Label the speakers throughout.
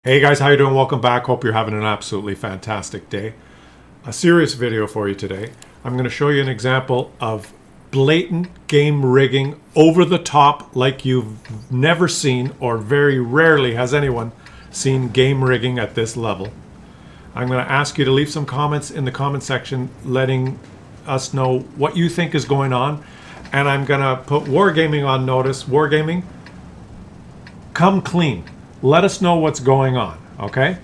Speaker 1: Hey guys, how you doing? Welcome back. Hope you're having an absolutely fantastic day. A serious video for you today. I'm going to show you an example of blatant game rigging over the top like you've never seen, or very rarely has anyone seen game rigging at this level. I'm going to ask you to leave some comments in the comment section letting us know what you think is going on, and I'm going to put WarGaming on notice. WarGaming, come clean. Let us know what's going on, okay?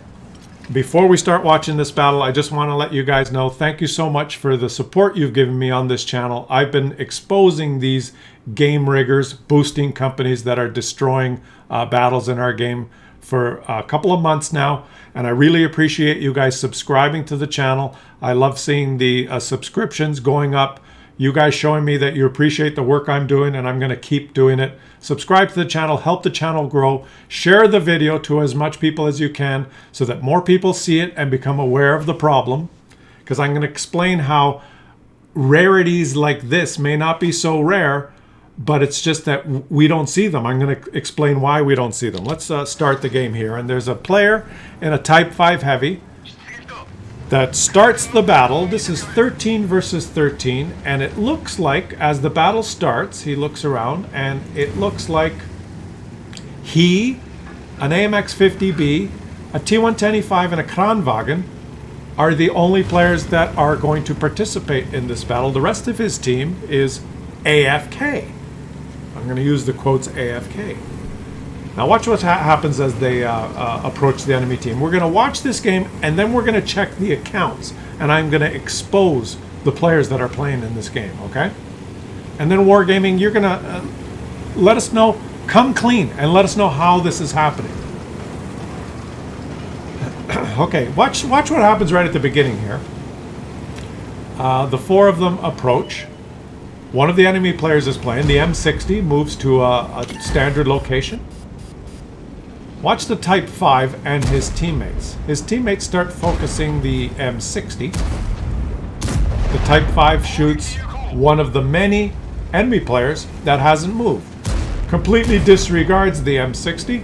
Speaker 1: Before we start watching this battle, I just want to let you guys know, thank you so much for the support you've given me on this channel. I've been exposing these game riggers, boosting companies that are destroying battles in our game for a couple of months now, and I really appreciate you guys subscribing to the channel. I love seeing the subscriptions going up. You guys showing me that you appreciate the work I'm doing, and I'm going to keep doing it. Subscribe to the channel, help the channel grow, share the video to as much people as you can so that more people see it and become aware of the problem. Because I'm going to explain how rarities like this may not be so rare, but it's just that we don't see them. I'm going to explain why we don't see them. Let's start the game here. And there's a player in a Type 5 Heavy that starts the battle. This is 13 versus 13, and it looks like as the battle starts, he looks around and it looks like he, an AMX-50B, a T110E5, and a Kranwagen are the only players that are going to participate in this battle. The rest of his team is AFK. I'm going to use the quotes AFK. Now watch what happens as they approach the enemy team. We're going to watch this game, and then we're going to check the accounts, and I'm going to expose the players that are playing in this game, okay? And then WarGaming, you're going to let us know, come clean, and let us know how this is happening. Okay, watch what happens right at the beginning here. The four of them approach. One of the enemy players is playing. The M60 moves to a standard location. Watch the Type 5 and his teammates. His teammates start focusing the M60. The Type 5 shoots one of the many enemy players that hasn't moved. Completely disregards the M60.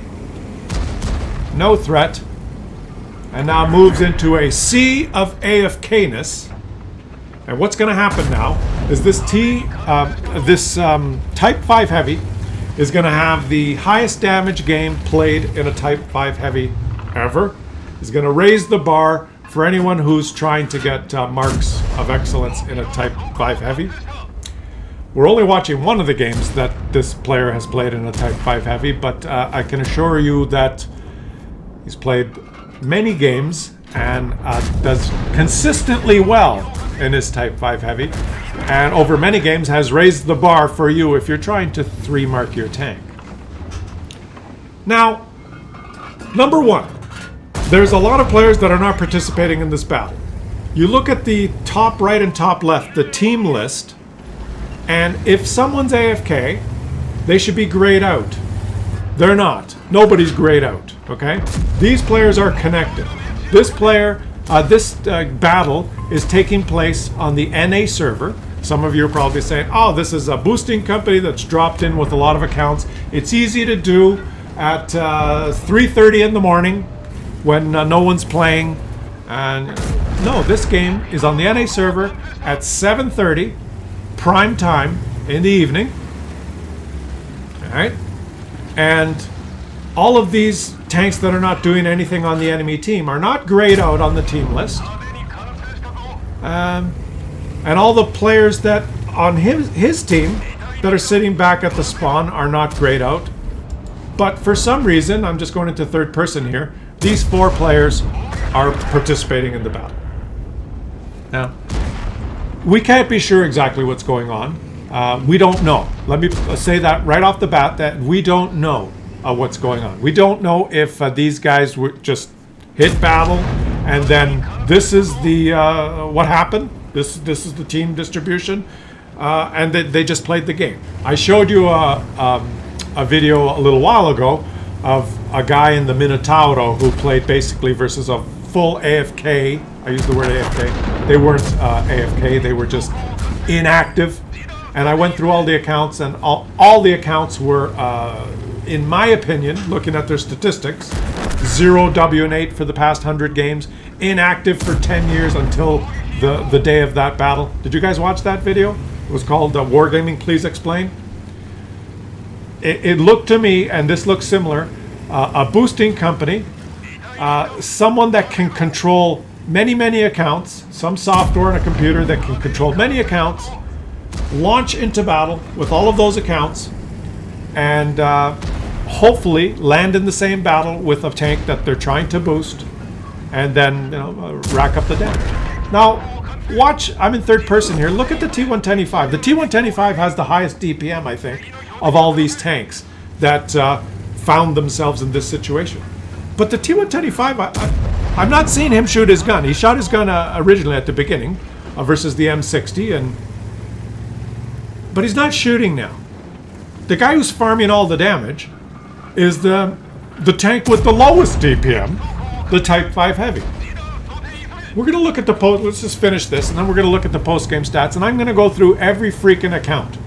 Speaker 1: No threat. And now moves into a sea of AFK-ness. And what's going to happen now is this Type 5 Heavy is going to have the highest damage game played in a Type 5 Heavy ever. Is going to raise the bar for anyone who's trying to get marks of excellence in a Type 5 Heavy. We're only watching one of the games that this player has played in a Type 5 Heavy, but I can assure you that he's played many games and does consistently well in his Type 5 Heavy, and over many games has raised the bar for you if you're trying to 3-mark your tank. Now, number one, there's a lot of players that are not participating in this battle. You look at the top right and top left, the team list, and if someone's AFK, they should be grayed out. They're not. Nobody's grayed out, okay? These players are connected. This player, this battle is taking place on the NA server. Some of you are probably saying, oh, this is a boosting company that's dropped in with a lot of accounts. It's easy to do at 3:30 in the morning when no one's playing. And no, this game is on the NA server at 7:30 prime time in the evening. All right? And all of these tanks that are not doing anything on the enemy team are not grayed out on the team list. And all the players that on his team that are sitting back at the spawn are not grayed out. But for some reason, I'm just going into third person here, these four players are participating in the battle. Now, we can't be sure exactly what's going on. We don't know. Let me say that right off the bat, that we don't know what's going on. We don't know if these guys were just hit battle, and then this is the what happened. This is the team distribution, and they just played the game. I showed you a video a little while ago of a guy in the Minotauro who played basically versus a full AFK. I use the word AFK. They weren't AFK. They were just inactive. And I went through all the accounts, and all the accounts were in my opinion, looking at their statistics, 0 WN8 for the past 100 games, inactive for 10 years until the day of that battle. Did you guys watch that video? It was called WarGaming, Please Explain. It looked to me, and this looks similar, a boosting company, someone that can control many accounts, some software on a computer that can control many accounts, launch into battle with all of those accounts, and hopefully land in the same battle with a tank that they're trying to boost, and then rack up the damage. Now, watch, I'm in third person here. Look at the T110E5. The T110E5 has the highest DPM, I think, of all these tanks that found themselves in this situation. But the T110E5, I'm not seeing him shoot his gun. He shot his gun originally at the beginning versus the M60, but he's not shooting now. The guy who's farming all the damage is the tank with the lowest DPM, the Type 5 Heavy. We're going to look at the post. Let's just finish this, and then we're going to look at the post-game stats, and I'm going to go through every freaking account.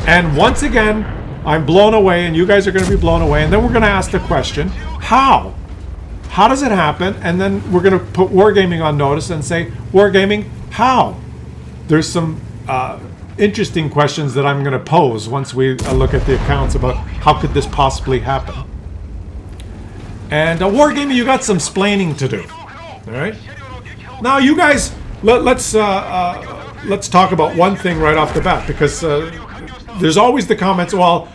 Speaker 1: And once again, I'm blown away, and you guys are going to be blown away, and then we're going to ask the question, how? How does it happen? And then we're going to put WarGaming on notice and say, WarGaming, how? There's some interesting questions that I'm going to pose once we look at the accounts about how could this possibly happen. And WarGaming, you got some splaining to do. All right? Now, you guys, let's talk about one thing right off the bat, because there's always the comments, well,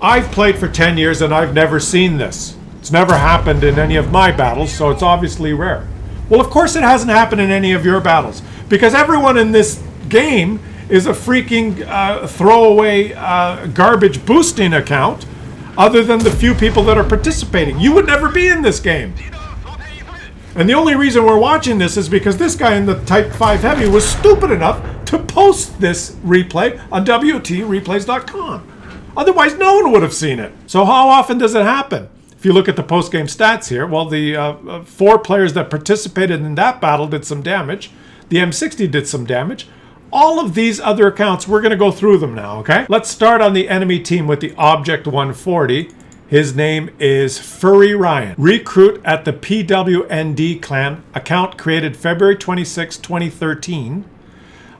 Speaker 1: I've played for 10 years and I've never seen this. It's never happened in any of my battles, so it's obviously rare. Well, of course it hasn't happened in any of your battles, because everyone in this game is a freaking throwaway garbage boosting account, other than the few people that are participating. You would never be in this game. And the only reason we're watching this is because this guy in the Type 5 Heavy was stupid enough to post this replay on WTReplays.com. Otherwise, no one would have seen it. So how often does it happen? If you look at the post-game stats here, well, the 4 players that participated in that battle did some damage. The M60 did some damage. All of these other accounts, we're going to go through them now, okay? Let's start on the enemy team with the Object 140. His name is Furry Ryan. Recruit at the PWND clan. Account created February 26, 2013.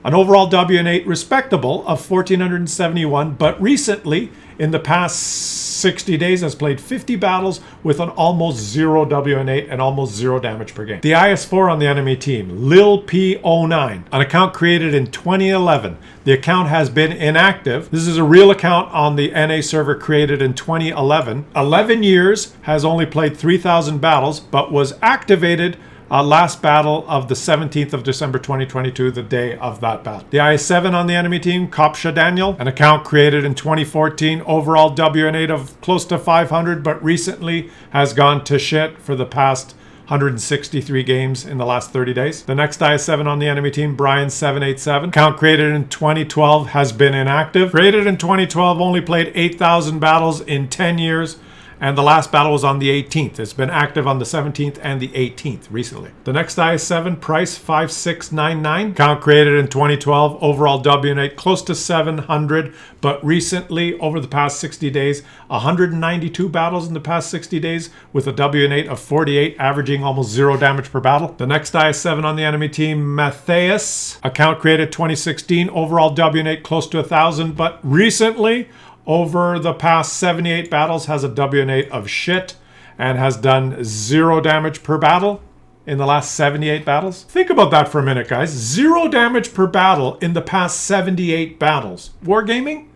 Speaker 1: An overall WN8 respectable of 1,471, but recently, in the past 60 days, has played 50 battles with an almost 0 WN8 and almost 0 damage per game. The IS4 on the enemy team, Lil P09, an account created in 2011. The account has been inactive. This is a real account on the NA server created in 2011. 11 years, has only played 3,000 battles, but was activated last battle of the 17th of December 2022, the day of that battle. The IS7 on the enemy team, Kopsha Daniel, an account created in 2014, overall WN8 of close to 500, but recently has gone to shit for the past 163 games in the last 30 days. The next IS7 on the enemy team, Brian 787, account created in 2012, has been inactive. Created in 2012, only played 8,000 battles in 10 years. And the last battle was on the 18th. It's been active on the 17th and the 18th recently. The next IS7, Price 5699. Account created in 2012. Overall WN8 close to 700. But recently, over the past 60 days, 192 battles in the past 60 days with a WN8 of 48, averaging almost 0 damage per battle. The next IS7 on the enemy team, Matthias. Account created 2016. Overall WN8 close to 1,000. But recently, over the past 78 battles, has a WN8 of shit and has done 0 damage per battle in the last 78 battles. Think about that for a minute, guys. 0 damage per battle in the past 78 battles. WarGaming?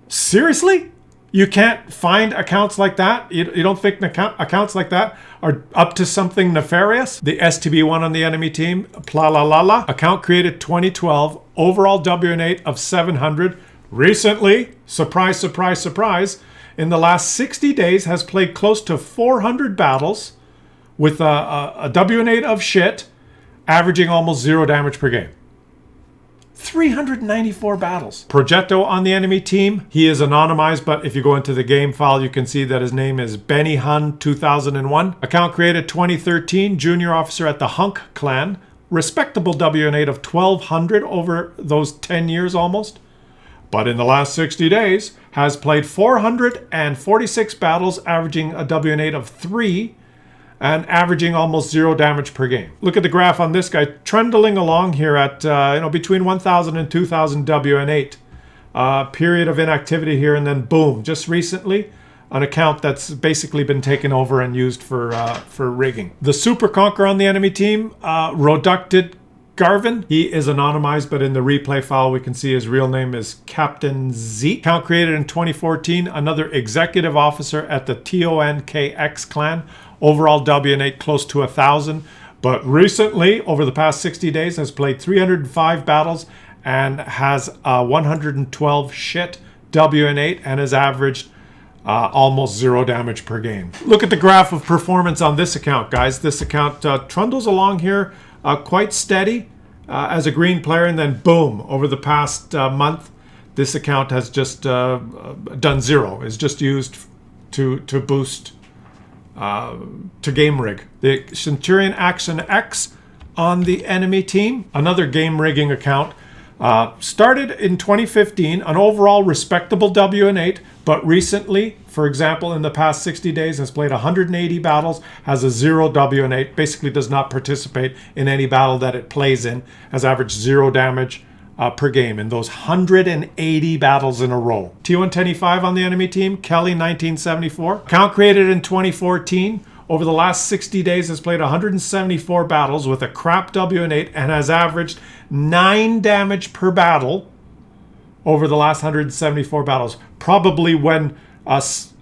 Speaker 1: Seriously? You can't find accounts like that? You don't think accounts like that are up to something nefarious? The STB1 on the enemy team, Plalalala, account created 2012, overall WN8 of 700. Recently, surprise, surprise, surprise, in the last 60 days has played close to 400 battles with a WN8 of shit, averaging almost 0 damage per game. 394 battles. Progetto on the enemy team, he is anonymized, but if you go into the game file, you can see that his name is Benny Hun 2001. Account created 2013, junior officer at the Hunk clan. Respectable WN8 of 1,200 over those 10 years almost. but in the last 60 days has played 446 battles, averaging a WN8 of 3 and averaging almost 0 damage per game. Look at the graph on this guy, trundling along here at between 1,000 and 2,000 WN8. Period of inactivity here, and then boom, just recently, an account that's basically been taken over and used for rigging. The Super Conqueror on the enemy team, Reducted Garvin. He is anonymized, but in the replay file we can see his real name is Captain Zeke. Account created in 2014, another executive officer at the TONKX clan. Overall WN8 close to 1,000, but recently, over the past 60 days, has played 305 battles and has 112 shit WN8 and has averaged almost 0 damage per game. Look at the graph of performance on this account, guys. This account trundles along here quite steady as a green player, and then boom, over the past month, this account has just done 0. It's just used to boost to game rig. The Centurion Action X on the enemy team, another game rigging account, started in 2015, an overall respectable WN8, but recently, for example, in the past 60 days, has played 180 battles, has a 0 WN8, basically does not participate in any battle that it plays in, has averaged 0 damage per game in those 180 battles in a row. T110E5 on the enemy team, Kelly 1974. Account created in 2014. Over the last 60 days has played 174 battles with a crap WN8 and has averaged 9 damage per battle over the last 174 battles. Probably when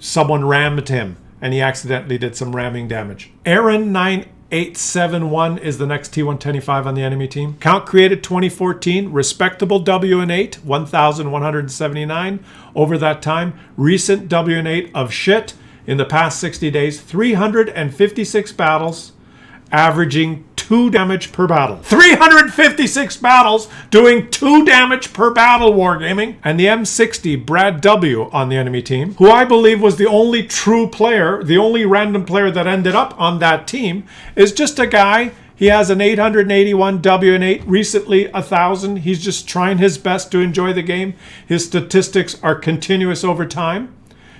Speaker 1: someone rammed him and he accidentally did some ramming damage. Aaron 9871 is the next T110E5 on the enemy team. Count created 2014, respectable WN8, 1,179 over that time. Recent WN8 of shit in the past 60 days, 356 battles, averaging 2 damage per battle. 356 battles doing 2 damage per battle, WarGaming. And the M60 Brad W on the enemy team, who I believe was the only true player, the only random player that ended up on that team, is just a guy. He has an 881 WN8, recently 1,000. He's just trying his best to enjoy the game. His statistics are continuous over time.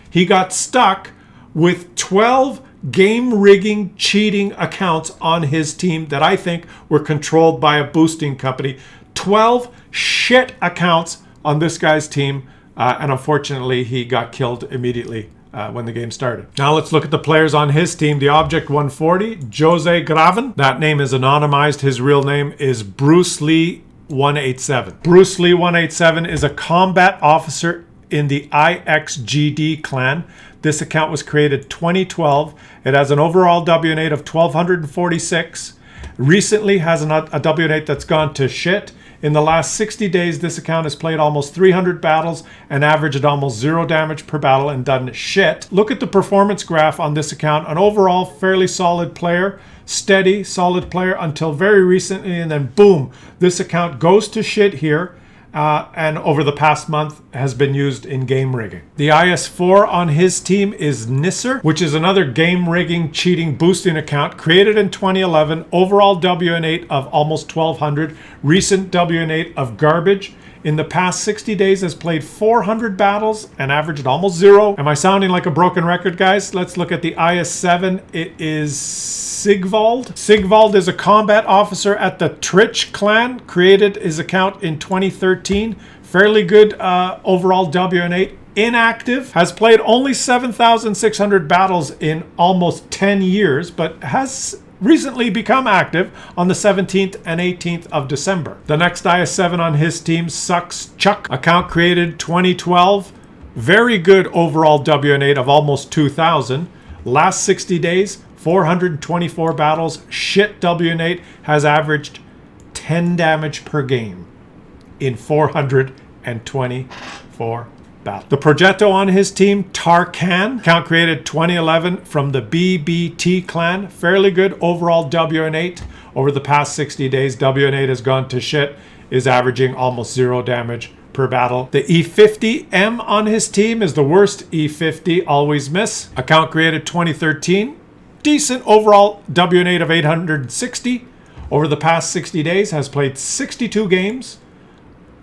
Speaker 1: He got stuck with 12 game rigging cheating accounts on his team that I think were controlled by a boosting company. 12 shit accounts on this guy's team, and unfortunately he got killed immediately when the game started. Now let's look at the players on his team. The Object 140, Jose Graven. That name is anonymized. His real name is Bruce Lee 187. Bruce Lee 187 is a combat officer in the IXGD clan. This account was created 2012. It has an overall WN8 of 1,246. Recently has a WN8 that's gone to shit. In the last 60 days, this account has played almost 300 battles and averaged almost 0 damage per battle and done shit. Look at the performance graph on this account. An overall fairly solid player, steady, solid player until very recently, and then boom, this account goes to shit here. And over the past month has been used in game rigging. The IS4 on his team is Nisser, which is another game rigging, cheating, boosting account created in 2011. Overall WN8 of almost 1,200. Recent WN8 of garbage. In the past 60 days has played 400 battles and averaged almost 0. Am I sounding like a broken record, guys? Let's look at the IS7. It is Sigvald. Sigvald is a combat officer at the Trich clan. Created his account in 2013. Fairly good overall WN8. Inactive. Has played only 7,600 battles in almost 10 years, but has recently become active on the 17th and 18th of December. The next IS7 on his team, Sucks Chuck. Account created 2012. Very good overall WN8 of almost 2,000. Last 60 days, 424 battles. Shit WN8 has averaged 10 damage per game in 424 battle. The Progetto on his team, Tarkan. Account created 2011 from the BBT clan. Fairly good overall WN8. Over the past 60 days, WN8 has gone to shit, is averaging almost 0 damage per battle. The E50M on his team is the worst E50, always miss. Account created 2013. Decent overall WN8 of 860. Over the past 60 days, has played 62 games.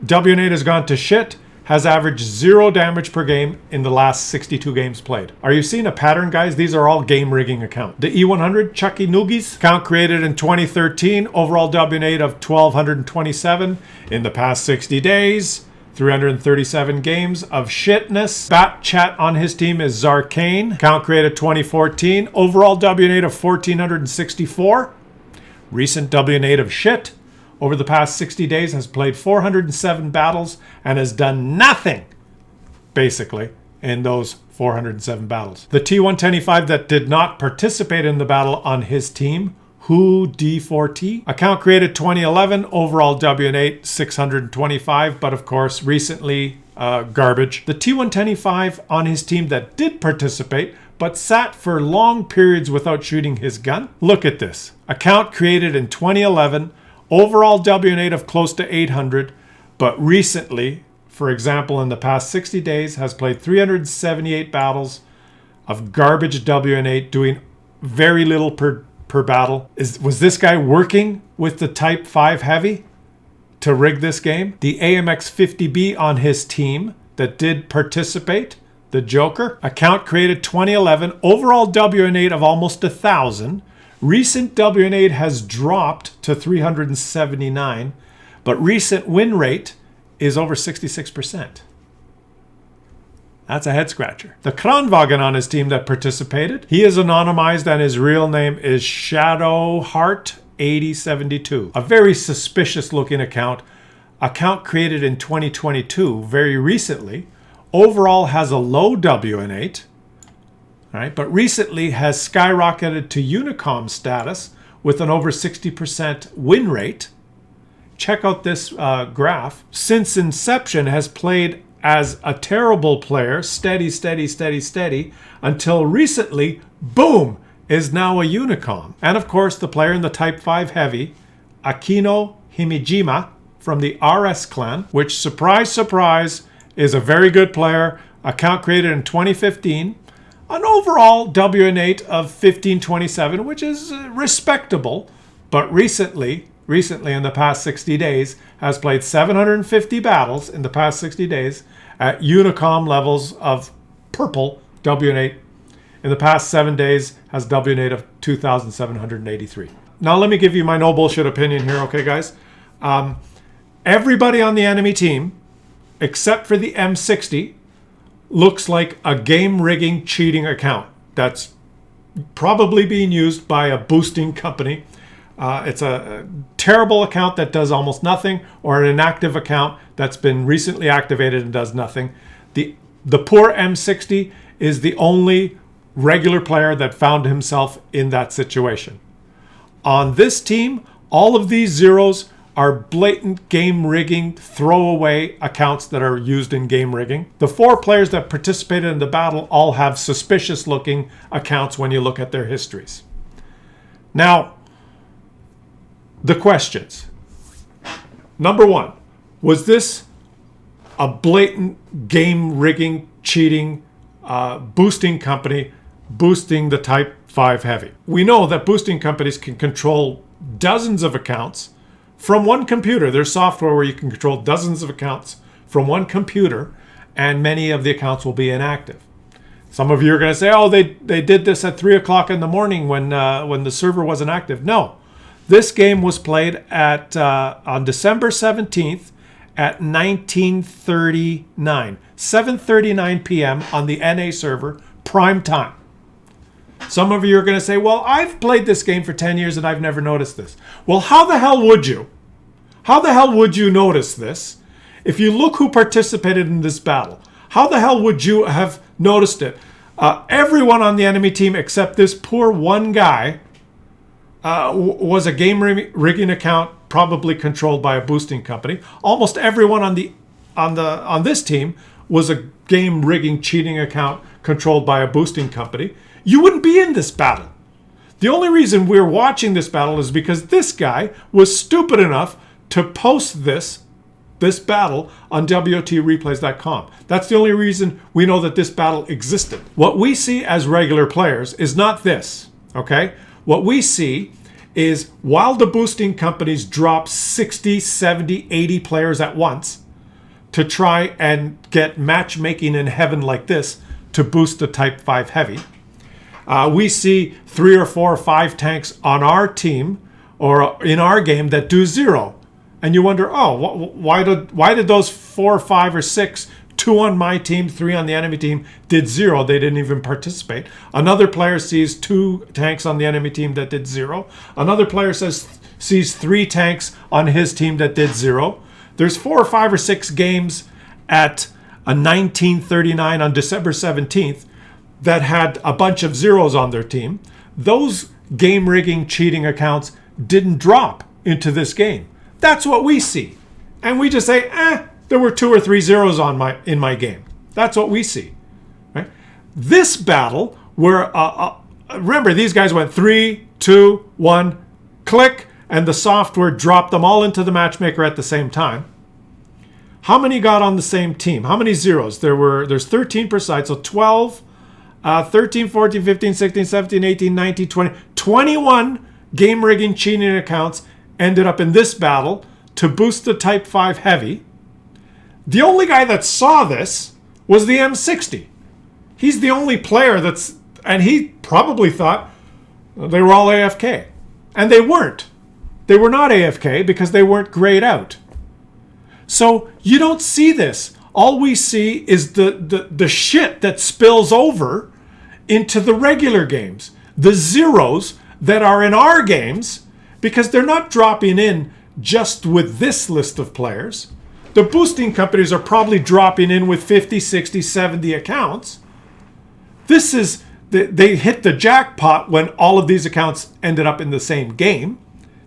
Speaker 1: WN8 has gone to shit, has averaged 0 damage per game in the last 62 games played. Are you seeing a pattern, guys? These are all game rigging accounts. The E100 Chucky Noogies account created in 2013, overall WN8 of 1,227 in the past 60 days. 337 games of shitness. Bat Chat on his team is Zarkane. Account created 2014. Overall WN8 of 1,464. Recent WN8 of shit. Over the past 60 days has played 407 battles and has done nothing, basically, in those 407 battles. The T110E5 that did not participate in the battle on his team, Who D4T. Account created 2011, overall WN8 625, but of course recently garbage. The T110E5 on his team that did participate but sat for long periods without shooting his gun. Look at this. Account created in 2011, overall WN8 of close to 800, but recently, for example, in the past 60 days, has played 378 battles of garbage WN8, doing very little per battle. Was this guy working with the Type 5 Heavy to rig this game? The AMX 50B on his team that did participate, the Joker, account created 2011, overall WN8 of almost 1,000. Recent WN8 has dropped to 379, but recent win rate is over 66%. That's a head scratcher. The Kranvagen on his team that participated, he is anonymized and his real name is Shadowheart8072. A very suspicious looking account. Account created in 2022, very recently. Overall has a low WN8. Right, but recently has skyrocketed to Unicom status with an over 60% win rate. Check out this graph. Since inception has played as a terrible player, steady, until recently, boom, is now a Unicom. And of course, the player in the Type 5 Heavy, Akino Himijima from the RS clan, which, surprise, surprise, is a very good player. Account created in 2015. An overall WN8 of 1527, which is respectable, but recently in the past 60 days, has played 750 battles in the past 60 days at Unicom levels of purple WN8. In the past 7 days, has WN8 of 2,783. Now let me give you my no bullshit opinion here, okay, guys? Everybody on the enemy team, except for the M60, looks like a game rigging cheating account that's probably being used by a boosting company. It's a terrible account that does almost nothing, or an inactive account that's been recently activated and does nothing. The poor M60 is the only regular player that found himself in that situation. On this team, all of these zeros are blatant game rigging throwaway accounts that are used in game rigging. The 4 players that participated in the battle all have suspicious looking accounts when you look at their histories. Now, the questions. Number 1, was this a blatant game rigging, cheating, boosting company boosting the Type 5 Heavy? We know that boosting companies can control dozens of accounts from one computer. There's software where you can control dozens of accounts from one computer, and many of the accounts will be inactive. Some of you are going to say, oh, they did this at 3 o'clock in the morning when the server wasn't active. No, this game was played at on December 17th at 1939, 7:39 p.m. on the NA server, prime time. Some of you are going to say, well, I've played this game for 10 years and I've never noticed this. Well, how the hell would you? How the hell would you notice this? If you look who participated in this battle, how the hell would you have noticed it? Everyone on the enemy team except this poor one guy was a game rigging account, probably controlled by a boosting company. Almost everyone on this team was a game rigging cheating account controlled by a boosting company. You wouldn't be in this battle. The only reason we're watching this battle is because this guy was stupid enough to post this battle on WOTreplays.com. That's the only reason we know that this battle existed. What we see as regular players is not this, okay? What we see is while the boosting companies drop 60, 70, 80 players at once, to try and get matchmaking in heaven like this to boost the Type 5 Heavy. We see 3 or 4 or 5 tanks on our team or in our game that do 0. And you wonder, oh, why did those 4 or 5 or 6, 2 on my team, 3 on the enemy team, did 0? They didn't even participate. Another player sees 2 tanks on the enemy team that did 0. Another player sees 3 tanks on his team that did 0. There's 4 or 5 or 6 games at a 1939 on December 17th that had a bunch of zeros on their team. Those game rigging cheating accounts didn't drop into this game. That's what we see. And we just say, there were 2 or 3 zeros in my game. That's what we see. Right? This battle, where remember, these guys went 3, 2, 1, click, and the software dropped them all into the matchmaker at the same time. How many got on the same team? How many zeros? There's 13 per side, so 12, 13, 14, 15, 16, 17, 18, 19, 20. 21 game rigging cheating accounts ended up in this battle to boost the Type 5 Heavy. The only guy that saw this was the M60. He's the only player and he probably thought they were all AFK. And they weren't. They were not AFK because they weren't grayed out. So you don't see this. All we see is the shit that spills over into the regular games. The zeros that are in our games, because they're not dropping in just with this list of players. The boosting companies are probably dropping in with 50, 60, 70 accounts. This is, they hit the jackpot when all of these accounts ended up in the same game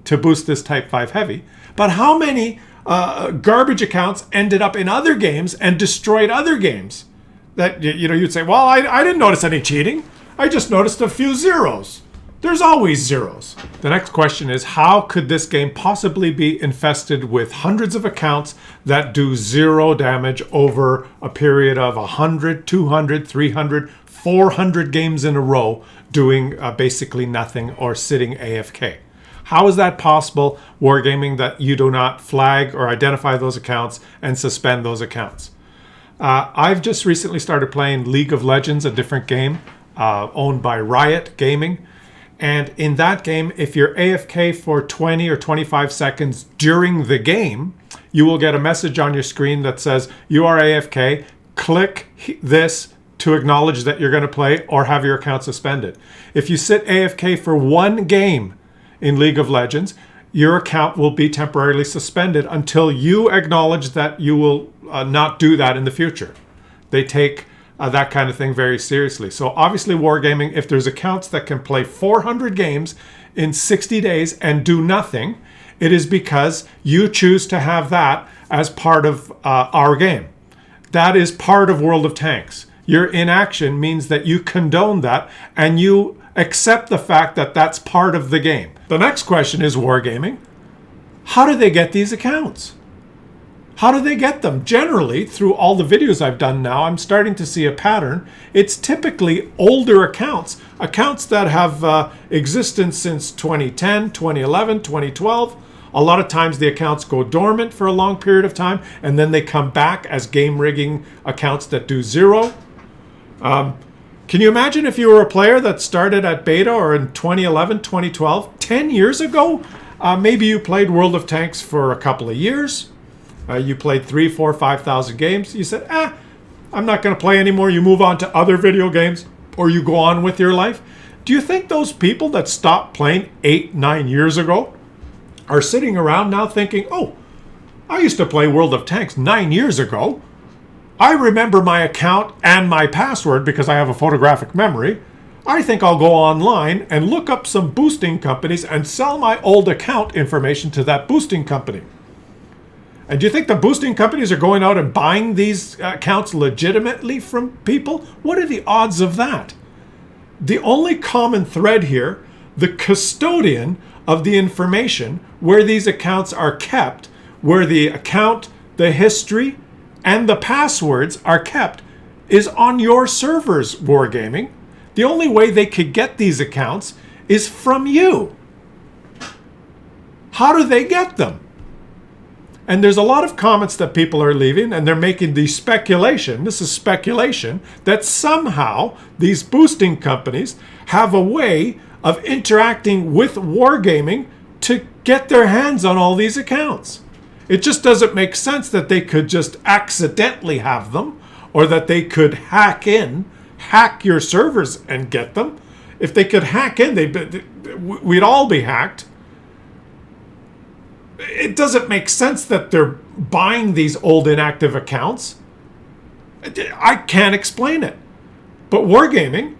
Speaker 1: to boost this Type 5 Heavy. But how many garbage accounts ended up in other games and destroyed other games? That, you'd say, well, I didn't notice any cheating. I just noticed a few zeros. There's always zeros. The next question is, how could this game possibly be infested with hundreds of accounts that do 0 damage over a period of 100, 200, 300, 400 games in a row, doing basically nothing or sitting AFK? How is that possible, WarGaming, that you do not flag or identify those accounts and suspend those accounts? I've just recently started playing League of Legends, a different game owned by Riot Gaming. And in that game, if you're AFK for 20 or 25 seconds during the game, you will get a message on your screen that says, you are AFK, click this to acknowledge that you're going to play or have your account suspended. If you sit AFK for 1 game in League of Legends, your account will be temporarily suspended until you acknowledge that you will not do that in the future. They take that kind of thing very seriously. So obviously WarGaming, if there's accounts that can play 400 games in 60 days and do nothing, it is because you choose to have that as part of our game. That is part of World of Tanks. Your inaction means that you condone that and you accept the fact that that's part of the game. The next question is, WarGaming, how do they get these accounts? How do they get them? Generally, through all the videos I've done now, I'm starting to see a pattern. It's typically older accounts that have existence since 2010, 2011, 2012. A lot of times the accounts go dormant for a long period of time, and then they come back as game rigging accounts that do 0. Can you imagine if you were a player that started at beta or in 2011, 2012, 10 years ago? Maybe you played World of Tanks for a couple of years. You played 3, 4, 5,000 games. You said, I'm not going to play anymore. You move on to other video games or you go on with your life. Do you think those people that stopped playing 8, 9 years ago are sitting around now thinking, oh, I used to play World of Tanks 9 years ago. I remember my account and my password because I have a photographic memory. I think I'll go online and look up some boosting companies and sell my old account information to that boosting company. And do you think the boosting companies are going out and buying these accounts legitimately from people? What are the odds of that? The only common thread here, the custodian of the information where these accounts are kept, where the account, the history, and the passwords are kept, is on your servers, WarGaming. The only way they could get these accounts is from you. How do they get them? And there's a lot of comments that people are leaving, and they're making the speculation, this is speculation, that somehow these boosting companies have a way of interacting with WarGaming to get their hands on all these accounts. It just doesn't make sense that they could just accidentally have them, or that they could hack your servers and get them. If they could hack in, we'd all be hacked. It doesn't make sense that they're buying these old inactive accounts. I can't explain it. But WarGaming,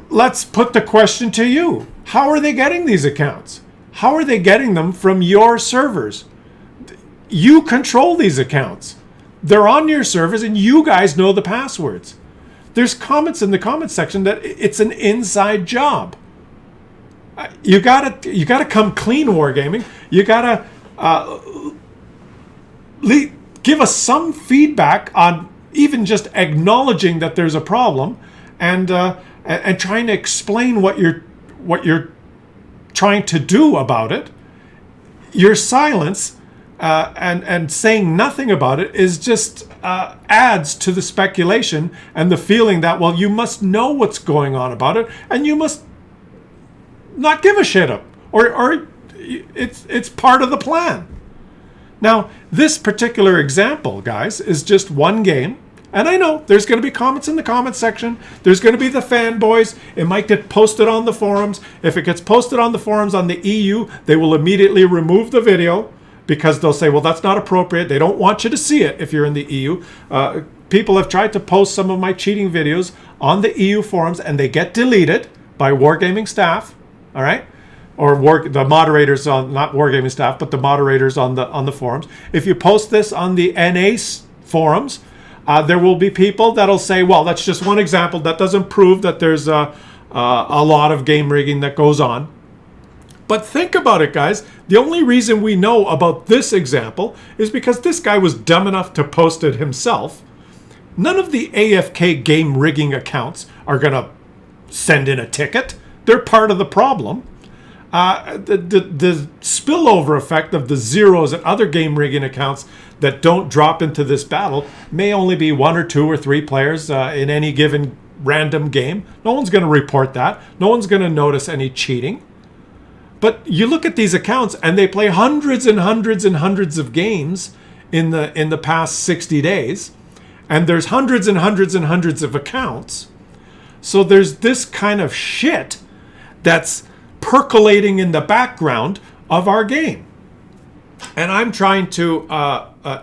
Speaker 1: let's put the question to you. How are they getting these accounts? How are they getting them from your servers? You control these accounts. They're on your servers and you guys know the passwords. There's comments in the comments section that it's an inside job. You gotta come clean, WarGaming. You gotta give us some feedback on even just acknowledging that there's a problem, and trying to explain what you're trying to do about it. Your silence and saying nothing about it is just adds to the speculation and the feeling that, well, you must know what's going on about it, and you must not give a shit up, or it's part of the plan. Now, this particular example, guys, is just one game, and I know there's going to be comments in the comment section. There's going to be the fanboys. It might get posted on the forums. If it gets posted on the forums on the EU, they will immediately remove the video because they'll say, well, that's not appropriate. They don't want you to see it if you're in the EU. People have tried to post some of my cheating videos on the EU forums, and they get deleted by WarGaming staff. All right, or the moderators on, not WarGaming staff, but the moderators on the forums. If you post this on the NA forums, there will be people that'll say, well, that's just one example. That doesn't prove that there's a lot of game rigging that goes on. But think about it, guys. The only reason we know about this example is because this guy was dumb enough to post it himself. None of the AFK game rigging accounts are going to send in a ticket. They're part of the problem. The spillover effect of the zeros and other game rigging accounts that don't drop into this battle may only be 1 or 2 or 3 players in any given random game. No one's going to report that. No one's going to notice any cheating. But you look at these accounts and they play hundreds and hundreds and hundreds of games in the past 60 days. And there's hundreds and hundreds and hundreds of accounts. So there's this kind of shit that's percolating in the background of our game. And I'm trying to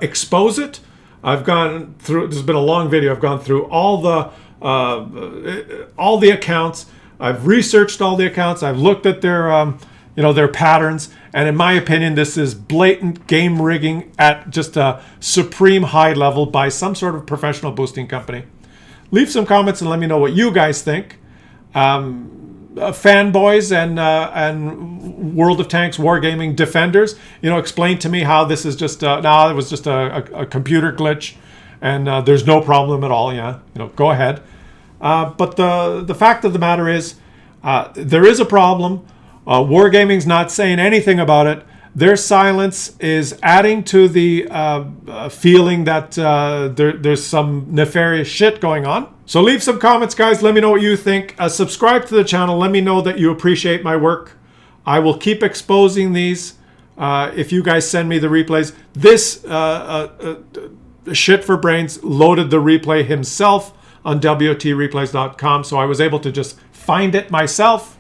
Speaker 1: expose it. I've gone through, this has been a long video, I've gone through all the accounts. I've researched all the accounts. I've looked at their patterns. And in my opinion, this is blatant game rigging at just a supreme high level by some sort of professional boosting company. Leave some comments and let me know what you guys think. Fanboys and World of Tanks WarGaming defenders, explain to me how this is just it was just a computer glitch, and there's no problem at all. Yeah, go ahead. But the fact of the matter is, there is a problem. WarGaming's not saying anything about it. Their silence is adding to the feeling that there's some nefarious shit going on. So leave some comments, guys. Let me know what you think. Subscribe to the channel. Let me know that you appreciate my work. I will keep exposing these if you guys send me the replays. This Shit for Brains loaded the replay himself on WOTreplays.com, so I was able to just find it myself.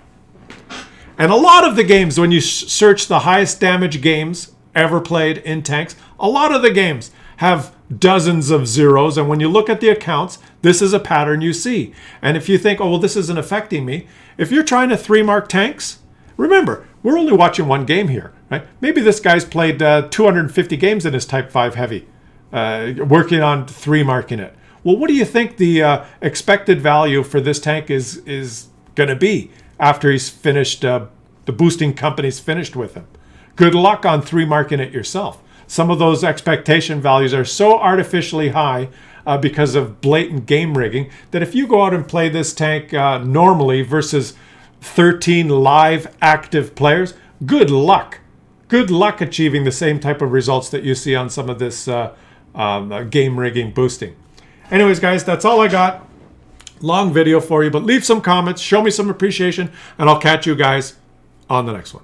Speaker 1: And a lot of the games, when you search the highest damage games ever played in tanks, a lot of the games have dozens of zeros. And when you look at the accounts, this is a pattern you see. And if you think, oh, well, this isn't affecting me. If you're trying to 3-mark tanks, remember, we're only watching one game here, right? Maybe this guy's played 250 games in his Type 5 Heavy, working on 3-marking it. Well, what do you think the expected value for this tank is going to be after he's finished, the boosting company's finished with him? Good luck on 3-marking it yourself. Some of those expectation values are so artificially high because of blatant game rigging that if you go out and play this tank normally versus 13 live active players, good luck good luck achieving the same type of results that you see on some of this game rigging boosting. Anyways, guys, that's all I got. Long video for you, but leave some comments, show me some appreciation, and I'll catch you guys on the next one.